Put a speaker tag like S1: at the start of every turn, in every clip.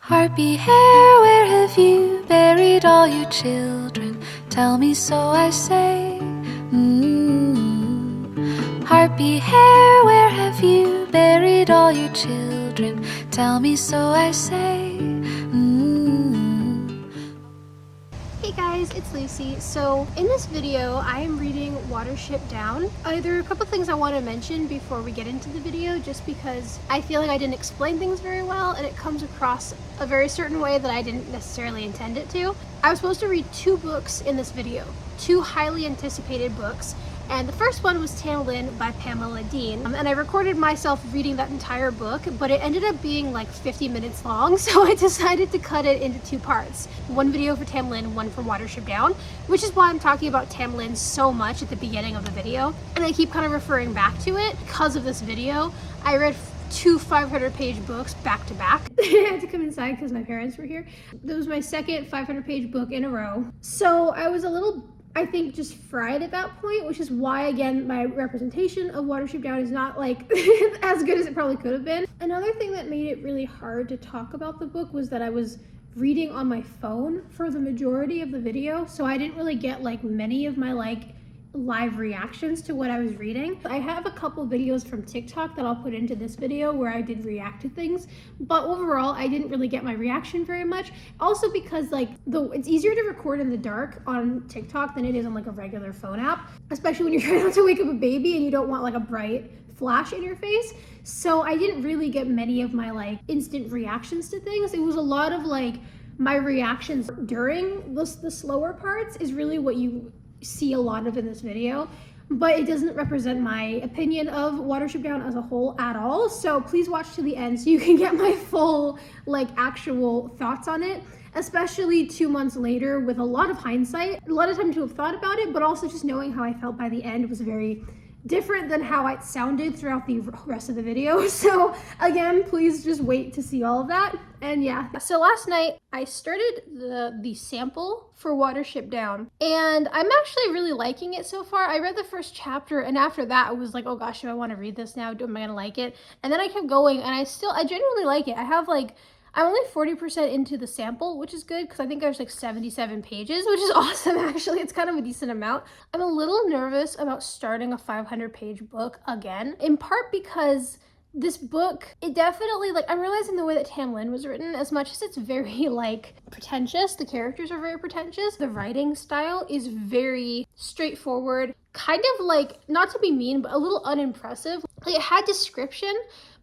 S1: Harpyhare, where have you buried all your children? Tell me so I say. Harpyhare, where have you buried all your children? Tell me so I say.
S2: Hey guys, it's Lucy. So in this video, I am reading Watership Down. There are a couple things I want to mention before we get into the video, just because I feel like I didn't explain things very well and it comes across a very certain way that I didn't necessarily intend it to. I was supposed to read two books in this video, two highly anticipated books. And the first one was Tamlin by Pamela Dean. And I recorded myself reading that entire book, but it ended up being like 50 minutes long, so I decided to cut it into two parts. One video for Tamlin, one for Watership Down, which is why I'm talking about Tamlin so much at the beginning of the video. And I keep kind of referring back to it because of this video. I read two 500-page books back to back. I had to come inside because my parents were here. That was my second 500-page book in a row. So I was a little, I think, just fried at that point, which is why, again, my representation of Watership Down is not like as good as it probably could have been. Another thing that made it really hard to talk about the book was that I was reading on my phone for the majority of the video, so I didn't really get like many of my live reactions to what I was reading. I have a couple videos from TikTok that I'll put into this video where I did react to things, but overall I didn't really get my reaction very much. Also because it's easier to record in the dark on TikTok than it is on like a regular phone app, especially when you're trying not to wake up a baby and you don't want like a bright flash in your face. So I didn't really get many of my instant reactions to things. It was a lot of my reactions during the slower parts is really what you see a lot of in this video, but it doesn't represent my opinion of Watership Down as a whole at all. So please watch to the end so you can get my full actual thoughts on it, especially 2 months later with a lot of hindsight, a lot of time to have thought about it, but also just knowing how I felt by the end was very different than how it sounded throughout the rest of the video. So again, please just wait to see all of that. And yeah, so last night I started the sample for Watership Down, and I'm actually really liking it so far. I read the first chapter, and after that I was like, oh gosh, do I want to read this now? Am I gonna like it? And then I kept going, and I genuinely like it. I'm only 40% into the sample, which is good because I think there's 77 pages, which is awesome actually. It's kind of a decent amount. I'm a little nervous about starting a 500-page book again, in part because this book, it definitely, I'm realizing the way that Tamlin was written, as much as it's very pretentious, the characters are very pretentious, the writing style is very straightforward, kind of not to be mean, but a little unimpressive. It had description,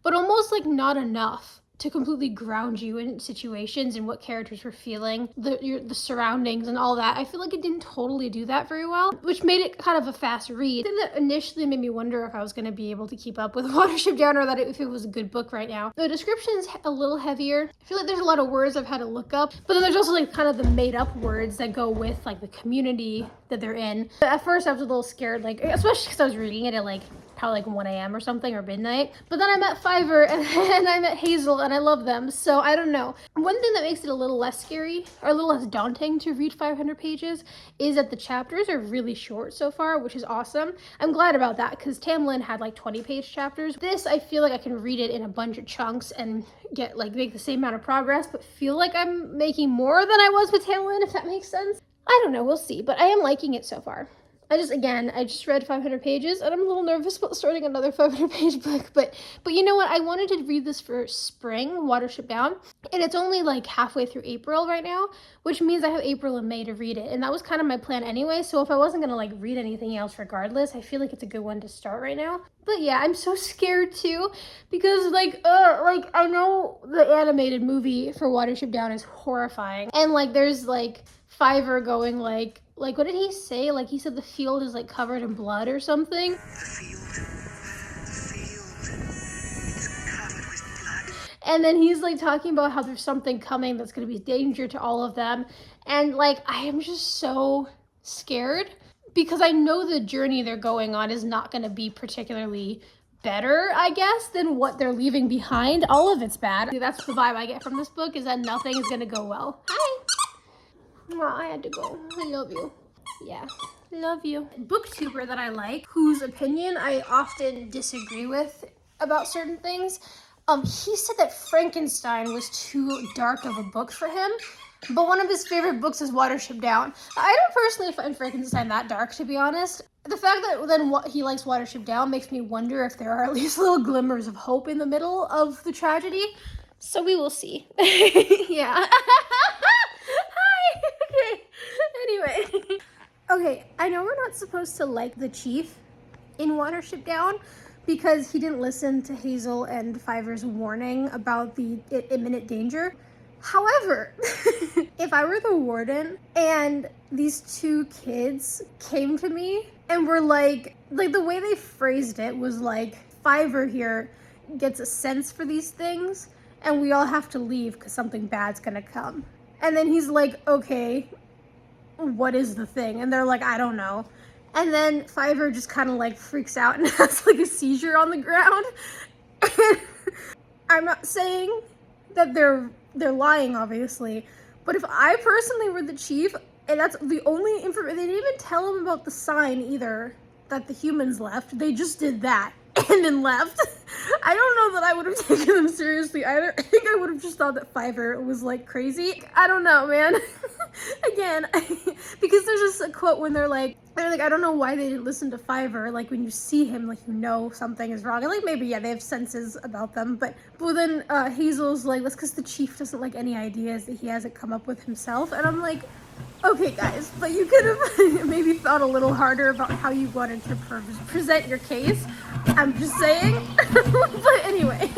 S2: but almost not enough to completely ground you in situations and what characters were feeling, the surroundings and all that. I feel like it didn't totally do that very well, which made it kind of a fast read. The thing that initially made me wonder if I was going to be able to keep up with Watership Down, or that if it was a good book right now. The description's a little heavier. I feel like there's a lot of words I've had to look up, but then there's also kind of the made up words that go with the community that they're in. But at first I was a little scared, especially because I was reading it at probably 1 a.m. or something, or midnight. But then I met Fiverr and I met Hazel, and I love them. So I don't know. One thing that makes it a little less scary, or a little less daunting to read 500 pages, is that the chapters are really short so far, which is awesome. I'm glad about that because Tamlin had 20-page chapters. This, I feel like I can read it in a bunch of chunks and get make the same amount of progress, but feel like I'm making more than I was with Tamlin, if that makes sense. I don't know, we'll see, but I am liking it so far. I just read 500 pages and I'm a little nervous about starting another 500-page book, but you know what? I wanted to read this for spring, Watership Down, and it's only halfway through April right now, which means I have April and May to read it, and that was kind of my plan anyway, so if I wasn't gonna read anything else regardless, I feel like it's a good one to start right now. But yeah, I'm so scared too, because I know the animated movie for Watership Down is horrifying, and there's Fiverr going what did he say? He said the field is covered in blood or something. The field is covered with blood. And then he's talking about how there's something coming that's going to be danger to all of them. And I am just so scared because I know the journey they're going on is not going to be particularly better, I guess, than what they're leaving behind. All of it's bad. That's the vibe I get from this book, is that nothing is going to go well. Hi. Well, I had to go. I love you. Yeah, love you. Booktuber that I like, whose opinion I often disagree with about certain things, He said that Frankenstein was too dark of a book for him, but one of his favorite books is Watership Down. I don't personally find Frankenstein that dark, to be honest. The fact that then what he likes Watership Down makes me wonder if there are at least little glimmers of hope in the middle of the tragedy. So we will see. Yeah. Hi. Okay. Anyway. Okay, I know we're not supposed to like the chief in Watership Down because he didn't listen to Hazel and Fiver's warning about the imminent danger. However, if I were the warden and these two kids came to me and were like the way they phrased it was like, Fiver here gets a sense for these things and we all have to leave because something bad's gonna come. And then he's like, okay, what is the thing? And they're like, I don't know. And then Fiver just kind of like freaks out and has like a seizure on the ground. I'm not saying that they're lying, obviously, but if I personally were the chief and that's the only information, they didn't even tell him about the sign either that the humans left. They just did that and then left. I don't know that I would have taken them seriously either. I think I would have just thought that Fiver was like crazy. I don't know, man. Again, because there's just a quote when they're like, I don't know why they didn't listen to Fiver. Like when you see him, like you know something is wrong. And like maybe yeah, they have senses about them, but then Hazel's like, that's because the chief doesn't like any ideas that he hasn't come up with himself. And I'm like, okay guys, but you could have maybe thought a little harder about how you wanted to present your case. I'm just saying. But anyway.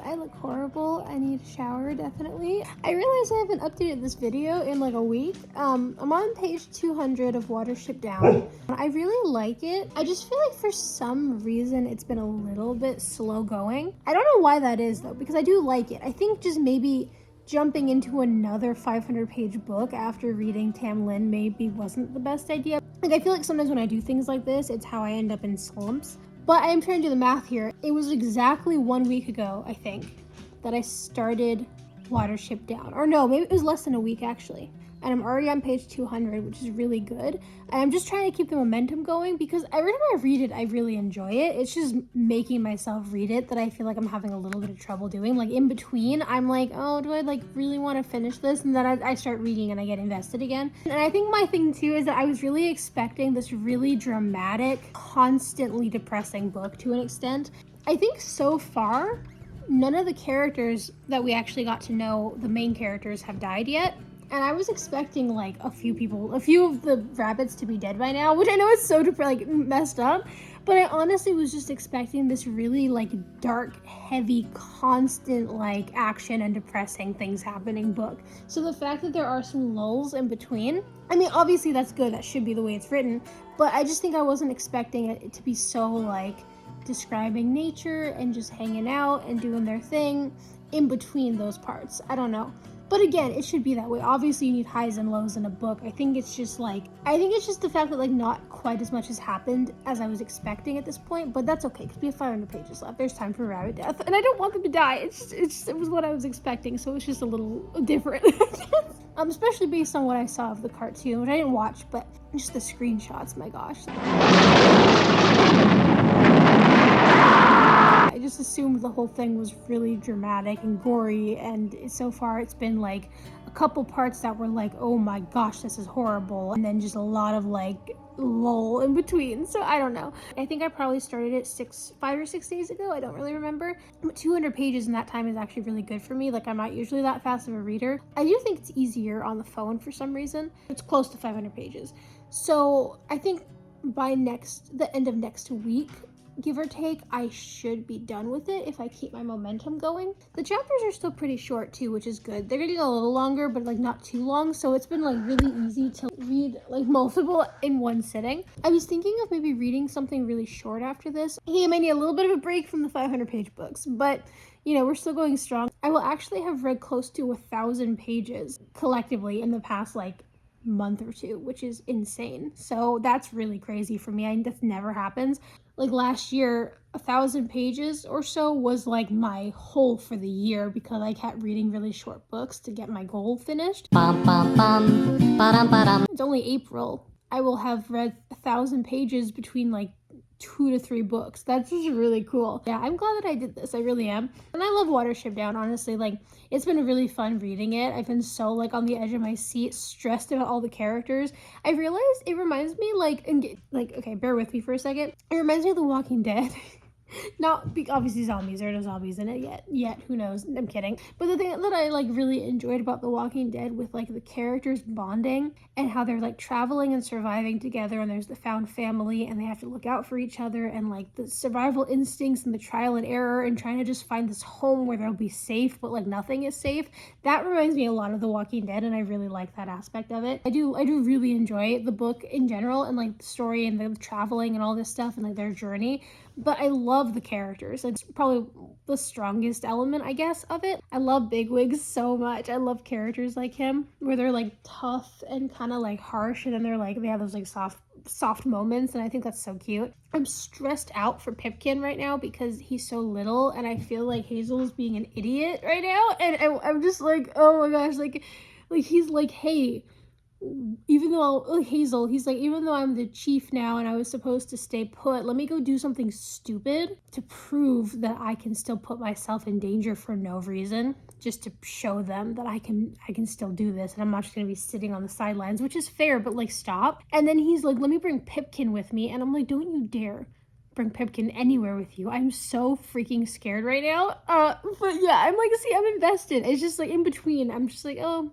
S2: I look horrible. I need a shower, definitely. I realize I haven't updated this video in like a week. I'm on page 200 of Watership Down. I really like it. I just feel like for some reason it's been a little bit slow going. I don't know why that is though, because I do like it. I think just maybe jumping into another 500-page book after reading Tam Lin maybe wasn't the best idea. Like I feel like sometimes when I do things like this, it's how I end up in slumps. But I am trying to do the math here. It was exactly 1 week ago, I think, that I started Watership Down. Or no, maybe it was less than a week actually. And I'm already on page 200, which is really good. And I'm just trying to keep the momentum going because every time I read it, I really enjoy it. It's just making myself read it that I feel like I'm having a little bit of trouble doing. Like in between, I'm like, oh, do I like really want to finish this? And then I start reading and I get invested again. And I think my thing too is that I was really expecting this really dramatic, constantly depressing book to an extent. I think so far, none of the characters that we actually got to know, the main characters, have died yet. And I was expecting like a few of the rabbits to be dead by now, which I know is so like messed up, but I honestly was just expecting this really like dark, heavy, constant like action and depressing things happening book. So the fact that there are some lulls in between, I mean, obviously that's good. That should be the way it's written, but I just think I wasn't expecting it to be so like describing nature and just hanging out and doing their thing in between those parts. I don't know. But again, it should be that way. Obviously, you need highs and lows in a book. I think it's just the fact that like not quite as much has happened as I was expecting at this point, but that's okay because we have 500 pages left. There's time for rabbit death, and I don't want them to die. It was what I was expecting, so it's just a little different. Especially based on what I saw of the cartoon, which I didn't watch, but just the screenshots, my gosh. I just assumed the whole thing was really dramatic and gory, and so far it's been like a couple parts that were like, oh my gosh, this is horrible, and then just a lot of like lull in between. So I don't know. I think I probably started it 5 or 6 days ago. I don't really remember. But 200 pages in that time is actually really good for me. Like I'm not usually that fast of a reader. I do think it's easier on the phone for some reason. It's close to 500 pages. So I think by the end of next week, give or take, I should be done with it if I keep my momentum going. The chapters are still pretty short too, which is good. They're getting a little longer, but like not too long, so it's been like really easy to read like multiple in one sitting. I was thinking of maybe reading something really short after this. I may need a little bit of a break from the 500-page books, but you know, we're still going strong. I will actually have read close to 1,000 pages collectively in the past like month or two, which is insane. So that's really crazy for me. That never happens. Like last year, 1,000 pages or so was like my whole for the year because I kept reading really short books to get my goal finished. It's only April. I will have read 1,000 pages between like 2 to 3 books. That's just really cool. Yeah, I'm glad that I did this. I really am. And I love Watership Down, honestly. Like, it's been really fun reading it. I've been so like on the edge of my seat, stressed about all the characters. I realized it reminds me like okay, bear with me for a second. It reminds me of The Walking Dead. Not obviously zombies. There are no zombies in it yet. Who knows? I'm kidding. But the thing that I like really enjoyed about The Walking Dead with like the characters bonding and how they're like traveling and surviving together, and there's the found family and they have to look out for each other, and like the survival instincts and the trial and error and trying to just find this home where they'll be safe, but like nothing is safe. That reminds me a lot of The Walking Dead, and I really like that aspect of it. I do really enjoy the book in general, and like the story and the traveling and all this stuff and like their journey. But I love the characters. It's probably the strongest element, I guess, of it. I love bigwigs so much. I love characters like him, where they're like tough and kind of like harsh, and then they're like, they have those like soft moments, and I think that's so cute. I'm stressed out for Pipkin right now because he's so little, and I feel like Hazel's being an idiot right now, and I'm just like, oh my gosh, like he's like, hey, even though Hazel, he's like, even though I'm the chief now and I was supposed to stay put, let me go do something stupid to prove that I can still put myself in danger for no reason, just to show them that I can still do this, and I'm not just gonna be sitting on the sidelines, which is fair, but like, stop. And then he's like, let me bring Pipkin with me, and I'm like, don't you dare bring Pipkin anywhere with you. I'm so freaking scared right now. But yeah, I'm like, see, I'm invested. It's just like in between, I'm just like, oh,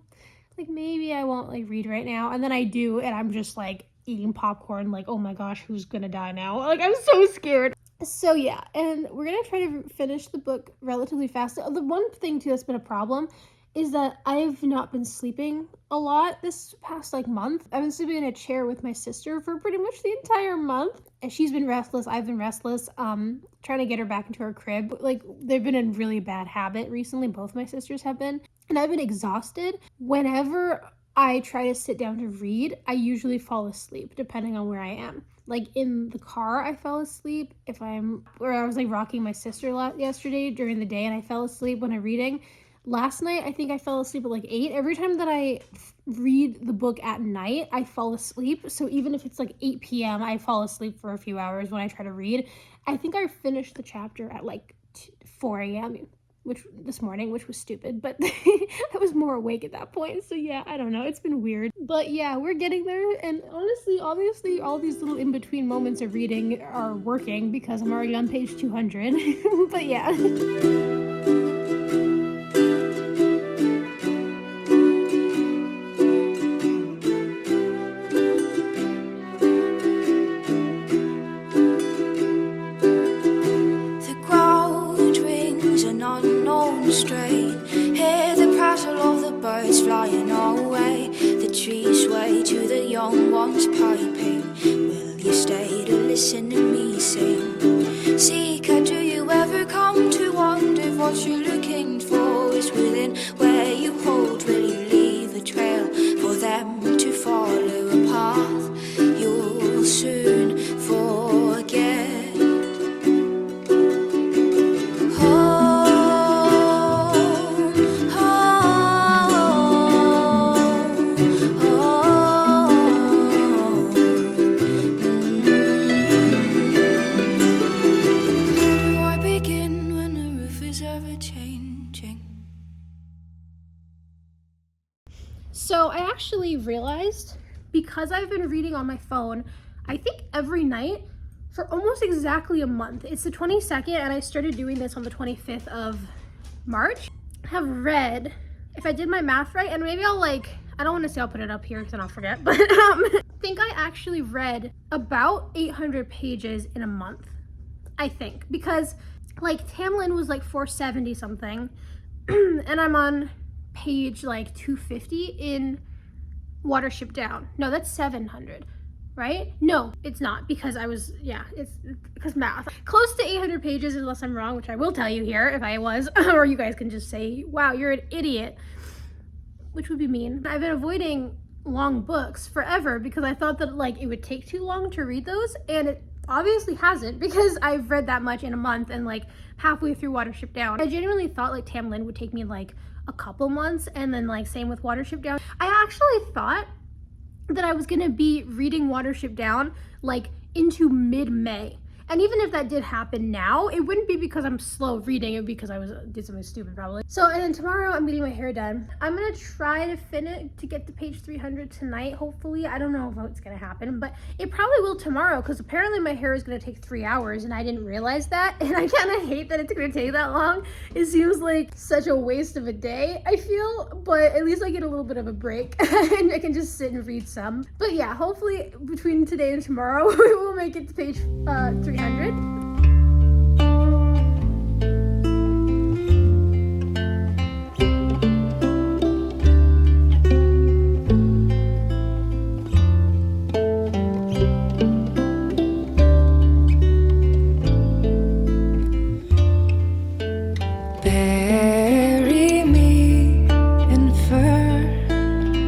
S2: like maybe I won't like read right now, and then I do, and I'm just like eating popcorn like, oh my gosh, who's gonna die now? Like, I'm so scared. So yeah, and we're gonna try to finish the book relatively fast. The one thing too that's been a problem is that I've not been sleeping a lot this past like month. I've been sleeping in a chair with my sister for pretty much the entire month, and she's been restless, I've been restless, trying to get her back into her crib. Like, they've been in really bad habit recently, both my sisters have been, and I've been exhausted. Whenever I try to sit down to read, I usually fall asleep depending on where I am. Like in the car, I fell asleep. I was like rocking my sister yesterday during the day, and I fell asleep when I'm reading. Last night, I think I fell asleep at like 8. Every time that I read the book at night, I fall asleep. So even if it's like 8 p.m., I fall asleep for a few hours when I try to read. I think I finished the chapter at like 4 a.m. This morning, which was stupid, but I was more awake at that point. So yeah, I don't know. It's been weird. But yeah, we're getting there. And honestly, obviously, all these little in-between moments of reading are working because I'm already on page 200. But yeah.
S3: Strain. Hear the prattle of the birds flying away. The trees sway to the young ones piping. Will you stay to listen to me sing? Seeker, do you ever come to wonder if what you're looking for is within where you hold? Will you leave a trail for them to follow a path you'll soon forget?
S2: So I actually realized, because I've been reading on my phone, I think every night for almost exactly a month. It's the 22nd, and I started doing this on the 25th of March. I have read, if I did my math right, and maybe I don't want to say I'll put it up here because then I'll forget, but I think I actually read about 800 pages in a month. I think, because like Tamlin was like 470 something and I'm on page like 250 in Watership Down. No, that's 700, right? No, it's not, because I was, yeah, it's because math. Close to 800 pages unless I'm wrong, which I will tell you here if I was, or you guys can just say, wow, you're an idiot, which would be mean. I've been avoiding long books forever because I thought that like it would take too long to read those, and it obviously hasn't, because I've read that much in a month and like halfway through Watership Down. I genuinely thought like Tamlin would take me like a couple months, and then like same with Watership Down. I actually thought that I was gonna be reading Watership Down like into mid-May. And even if that did happen now, it wouldn't be because I'm slow reading, it would be because I did something stupid probably. So, and then tomorrow I'm getting my hair done. I'm gonna try to finish to get to page 300 tonight, hopefully. I don't know if it's gonna happen, but it probably will tomorrow, because apparently my hair is gonna take 3 hours and I didn't realize that. And I kind of hate that it's gonna take that long. It seems like such a waste of a day, I feel, but at least I get a little bit of a break and I can just sit and read some. But yeah, hopefully between today and tomorrow, we will make it to page 300.
S3: Bury me in fur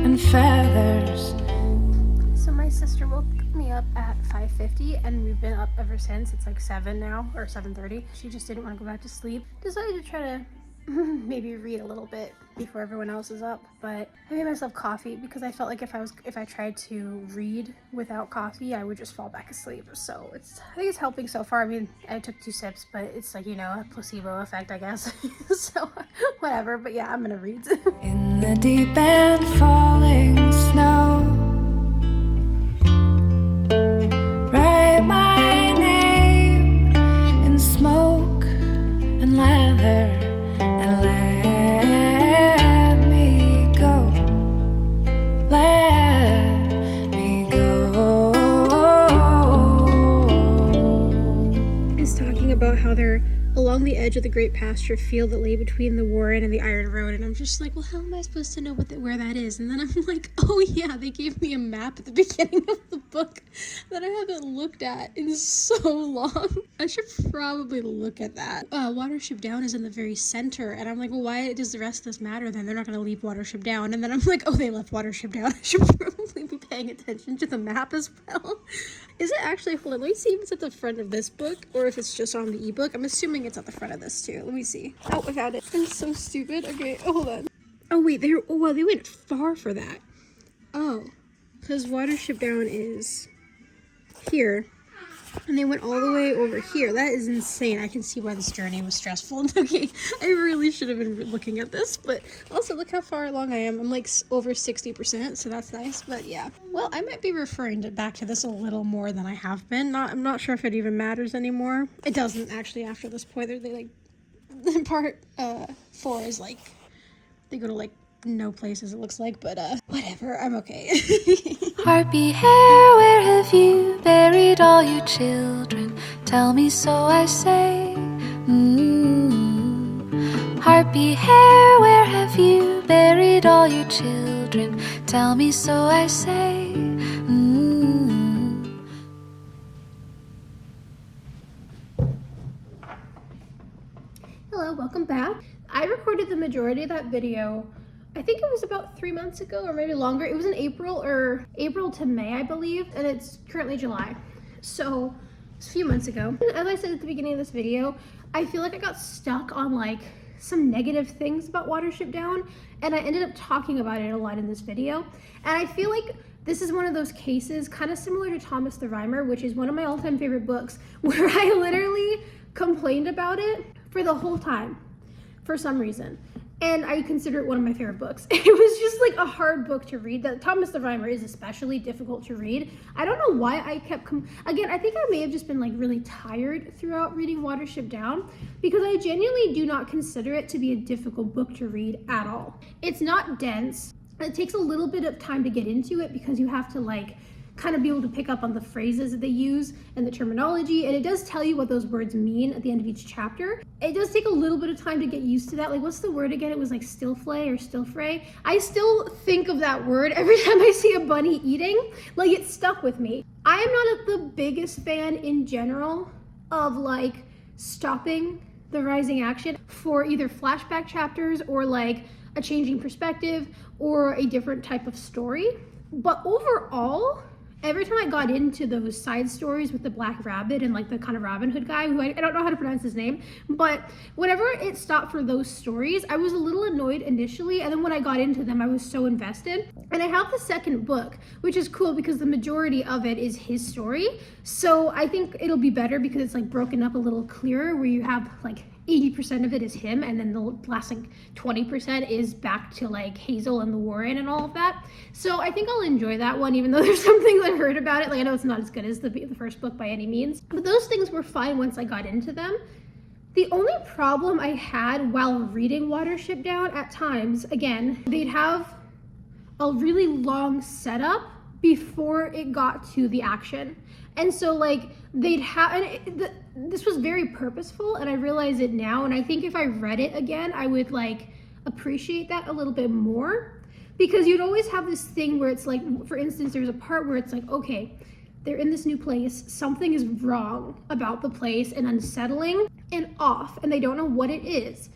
S3: and feathers.
S2: So my sister woke me up at 5:50 and we've been up ever since. It's like 7 now, or 7:30. She just didn't want to go back to sleep. Decided to try to maybe read a little bit before everyone else is up, but I made myself coffee because I felt like if I tried to read without coffee, I would just fall back asleep. So I think it's helping so far. I mean, I took 2 sips, but it's like, you know, a placebo effect, I guess. So whatever, but yeah, I'm gonna read.
S3: In the deep and falling snow, write my name in smoke and leather, and let me go, let me go.
S2: He's talking about how they're along the edge of the great pasture field that lay between the Warren and the Iron Road, and I'm just like, well, how am I supposed to know where that is? And then I'm like, oh yeah, they gave me a map at the beginning of the book that I haven't looked at in so long. I should probably look at that. Watership Down is in the very center, and I'm like, well, why does the rest of this matter then? They're not going to leave Watership Down. And then I'm like, oh, they left Watership Down. I should probably be paying attention to the map as well. Is it actually, hold on, let me see if it's at the front of this book or if it's just on the ebook. I'm assuming it's at the front of this too. Let me see. Oh, I found it. I'm so stupid. Okay, hold on. Oh wait, they went far for that. Oh, because Watership Down is here, and they went all the way over here. That is insane. I can see why this journey was stressful. Okay, I really should have been looking at this, but also look how far along I am. I'm like over 60%, so that's nice. But yeah, well, I might be referring back to this a little more than I have been. I'm not sure if it even matters anymore. It doesn't actually after this point. They like, part 4 is like, they go to like no places, it looks like, but whatever, I'm okay.
S1: Harpyhare, where have you buried all your children? Tell me, so I say. Harpyhare, where have you buried all your children? Tell me, so I say.
S2: Hello, welcome back. I recorded the majority of that video, I think it was about 3 months ago or maybe longer. It was in April to May, I believe, and it's currently July. So it's a few months ago. As I said at the beginning of this video, I feel like I got stuck on like some negative things about Watership Down, and I ended up talking about it a lot in this video. And I feel like this is one of those cases kind of similar to Thomas the Rhymer, which is one of my all-time favorite books, where I literally complained about it for the whole time for some reason. And I consider it one of my favorite books. It was just like a hard book to read. That Thomas the Rhymer is especially difficult to read. I don't know why I kept again, I think I may have just been like really tired throughout reading Watership Down, because I genuinely do not consider it to be a difficult book to read at all. It's not dense. It takes a little bit of time to get into it because you have to like kind of be able to pick up on the phrases that they use and the terminology, and it does tell you what those words mean at the end of each chapter. It does take a little bit of time to get used to that. Like, what's the word again? It was like stillflay or stillfray. I still think of that word every time I see a bunny eating. Like, it's stuck with me. I am not the biggest fan in general of like stopping the rising action for either flashback chapters or like a changing perspective or a different type of story. But overall, every time I got into those side stories with the black rabbit and like the kind of Robin Hood guy, who I don't know how to pronounce his name, but whenever it stopped for those stories, I was a little annoyed initially, and then when I got into them, I was so invested. And I have the second book, which is cool because the majority of it is his story. So I think it'll be better because it's like broken up a little clearer, where you have like 80% of it is him, and then the last like 20% is back to like Hazel and the Warren and all of that. So I think I'll enjoy that one, even though there's some things I've heard about it. Like, I know it's not as good as the first book by any means, but those things were fine once I got into them. The only problem I had while reading Watership Down at times, again, they'd have a really long setup before it got to the action. And so like they'd have, and this was very purposeful, and I realize it now, and I think if I read it again, I would like appreciate that a little bit more, because you'd always have this thing where it's like, for instance, there's a part where it's like, okay, they're in this new place, something is wrong about the place and unsettling and off, and they don't know what it is.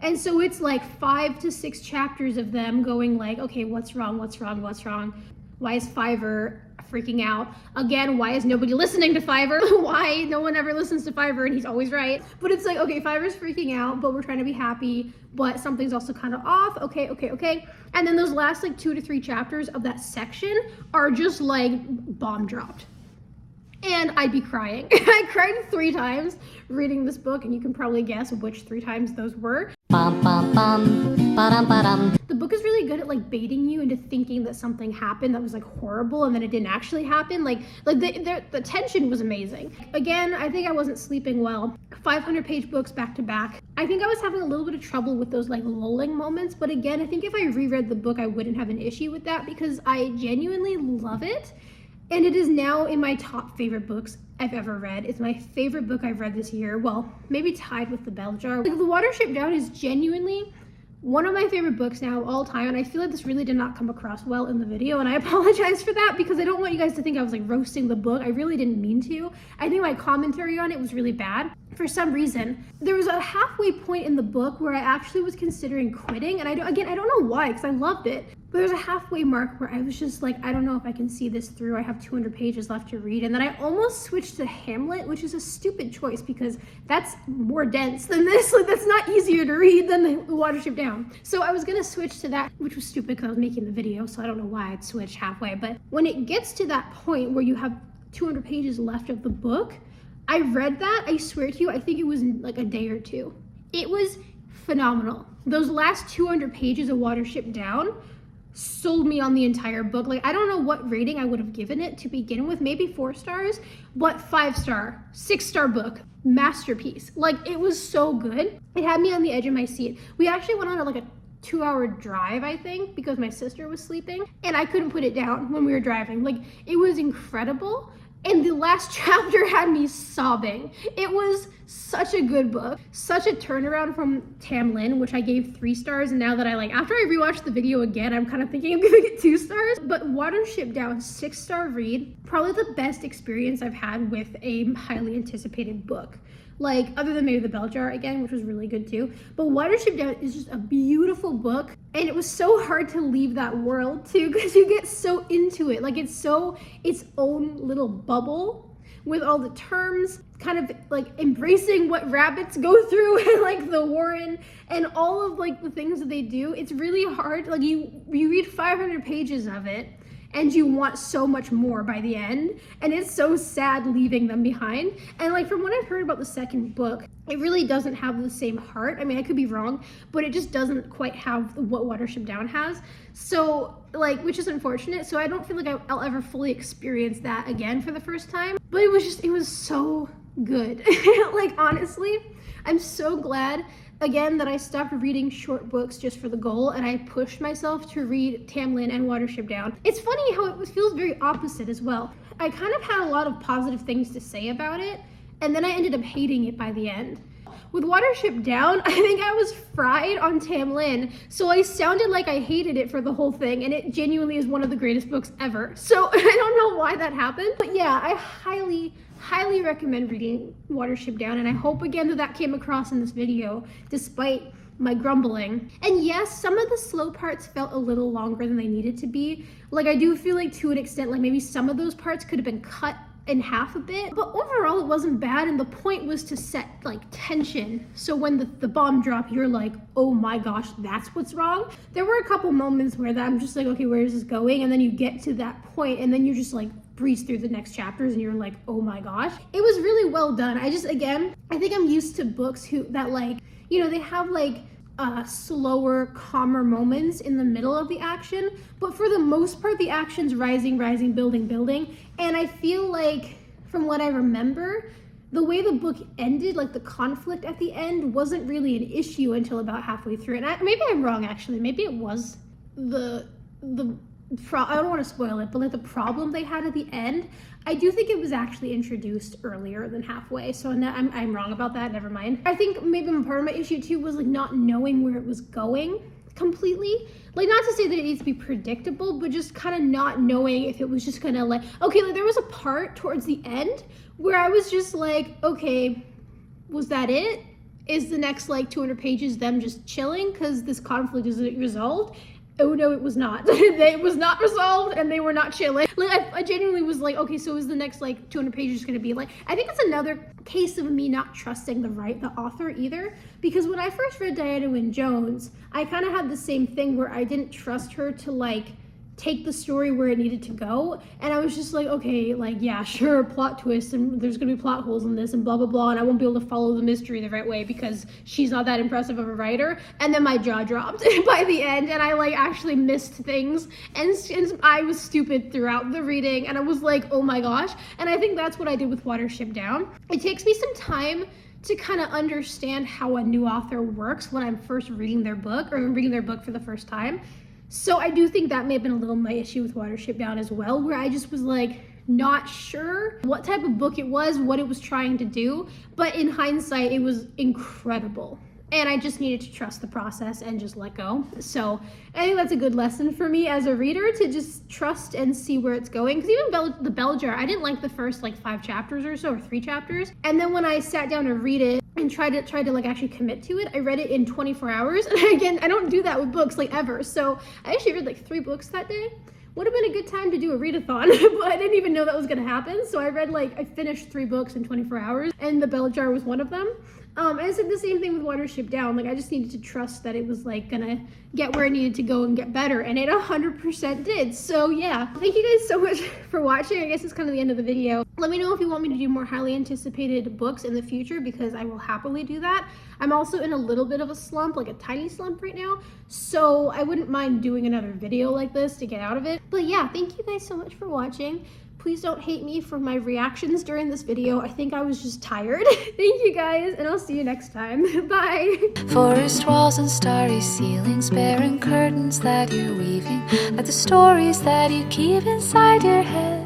S2: And so it's like 5 to 6 chapters of them going like, okay, what's wrong? What's wrong? What's wrong? Why is Fiverr freaking out? Again, why is nobody listening to Fiverr? Why no one ever listens to Fiverr and he's always right? But it's like, okay, Fiverr's freaking out, but we're trying to be happy, but something's also kind of off. Okay. And then those last like 2 to 3 chapters of that section are just like bomb dropped. And I'd be crying. I cried 3 times reading this book, and you can probably guess which 3 times those were.
S4: Bum, bum, bum, ba-dum, ba-dum.
S2: The book is really good at like baiting you into thinking that something happened that was like horrible, and then it didn't actually happen. Like the tension was amazing. Again, I think I wasn't sleeping well. 500-page books back to back. I think I was having a little bit of trouble with those like lulling moments, but again, I think if I reread the book, I wouldn't have an issue with that, because I genuinely love it. And it is now in my top favorite books I've ever read. It's my favorite book I've read this year. Well, maybe tied with The Bell Jar. Like, The Watership Down is genuinely one of my favorite books now of all time, and I feel like this really did not come across well in the video, and I apologize for that, because I don't want you guys to think I was like roasting the book. I really didn't mean to. I think my commentary on it was really bad. For some reason, there was a halfway point in the book where I actually was considering quitting, and I don't know why, because I loved it. But there's a halfway mark where I was just like, I don't know if I can see this through. I have 200 pages left to read. And then I almost switched to Hamlet, which is a stupid choice because that's more dense than this. Like, that's not easier to read than the Watership Down. So I was gonna switch to that, which was stupid because I was making the video, so I don't know why I'd switch halfway. But when it gets to that point where you have 200 pages left of the book, I read that, I swear to you, I think it was in like a day or 2. It was phenomenal. Those last 200 pages of Watership Down sold me on the entire book. Like, I don't know what rating I would have given it to begin with, maybe 4 stars, but 5-star, 6-star book, masterpiece. Like, it was so good. It had me on the edge of my seat. We actually went on like a 2-hour drive, I think, because my sister was sleeping, and I couldn't put it down when we were driving. Like, it was incredible. And the last chapter had me sobbing. It was such a good book, such a turnaround from Tam Lin, which I gave 3 stars. And now that after I rewatched the video again, I'm kind of thinking I'm giving it 2 stars. But Watership Down, 6-star read, probably the best experience I've had with a highly anticipated book. Like, other than maybe The Bell Jar again, which was really good too. But Watership Down is just a beautiful book. And it was so hard to leave that world too, because you get so into it. Like, it's so its own little bubble with all the terms, kind of like embracing what rabbits go through and like the Warren and all of like the things that they do. It's really hard. Like, you read 500 pages of it, and you want so much more by the end, and it's so sad leaving them behind. And like, from what I've heard about the second book, it really doesn't have the same heart. I mean, I could be wrong, but it just doesn't quite have what Watership Down has. So like, which is unfortunate. So I don't feel like I'll ever fully experience that again for the first time. But it was so good. Like, honestly, I'm so glad again, that I stopped reading short books just for the goal, and I pushed myself to read Tamlin and Watership Down. It's funny how it feels very opposite as well. I kind of had a lot of positive things to say about it, and then I ended up hating it by the end. With Watership Down, I think I was fried on Tamlin, so I sounded like I hated it for the whole thing, and it genuinely is one of the greatest books ever. So I don't know why that happened, but yeah, I highly recommend reading Watership Down, and I hope again that that came across in this video, despite my grumbling. And yes, some of the slow parts felt a little longer than they needed to be. Like, I do feel like to an extent, like maybe some of those parts could have been cut in half a bit, but overall it wasn't bad, and the point was to set like tension, so when the bomb dropped, you're like, oh my gosh, that's what's wrong. There were a couple moments where I'm just like, okay, where is this going? And then you get to that point, and then you just like breeze through the next chapters, and you're like, oh my gosh. It was really well done. I think I'm used to books that, like, you know, they have like slower, calmer moments in the middle of the action, but for the most part the action's rising, building, and I feel like, from what I remember, the way the book ended, like the conflict at the end, wasn't really an issue until about halfway through. And maybe I'm wrong, actually. Maybe it was I don't want to spoil it, but like the problem they had at the end, I do think it was actually introduced earlier than halfway. So I'm wrong about that. Never mind. I think maybe part of my issue too was like not knowing where it was going completely. Like, not to say that it needs to be predictable, but just kind of not knowing if it was just gonna, like, okay, like there was a part towards the end where I was just like, okay, was that it? Is the next like 200 pages them just chilling because this conflict isn't resolved? Oh no, it was not. It was not resolved, and they were not chilling. Like, I genuinely was like, okay, so is the next like 200 pages gonna be like, I think it's another case of me not trusting the author either, because when I first read Diana Wynne Jones, I kind of had the same thing where I didn't trust her to like take the story where it needed to go, and I was just like, okay, like, yeah, sure, plot twist, and there's gonna be plot holes in this, and blah blah blah, and I won't be able to follow the mystery the right way because she's not that impressive of a writer. And then my jaw dropped by the end, and I like actually missed things, and I was stupid throughout the reading, and I was like, oh my gosh. And I think that's what I did with Watership Down. It takes me some time to kind of understand how a new author works when I'm first reading their book, or reading their book for the first time. So I do think that may have been a little my issue with Watership Down as well, where I just was like not sure what type of book it was, what it was trying to do, but in hindsight it was incredible. And I just needed to trust the process and just let go. So I think that's a good lesson for me as a reader, to just trust and see where it's going. Because even the Bell Jar, I didn't like the first like 5 chapters or so, or 3 chapters. And then when I sat down to read it and tried to like actually commit to it, I read it in 24 hours. And again, I don't do that with books like ever. So I actually read like 3 books that day. Would have been a good time to do a readathon, but I didn't even know that was gonna happen. So I finished 3 books in 24 hours, and the Bell Jar was one of them. And I said the same thing with Watership Down. Like, I just needed to trust that it was like gonna get where it needed to go and get better, and it 100% did. So yeah, thank you guys so much for watching. I guess it's kind of the end of the video. Let me know if you want me to do more highly anticipated books in the future, because I will happily do that. I'm also in a little bit of a slump, like a tiny slump right now, so I wouldn't mind doing another video like this to get out of it. But yeah, thank you guys so much for watching. Please don't hate me for my reactions during this video. I think I was just tired. Thank you guys, and I'll see you next time. Bye.
S1: Forest walls and starry ceilings, barren curtains that you're weaving, like the stories that you keep inside your head.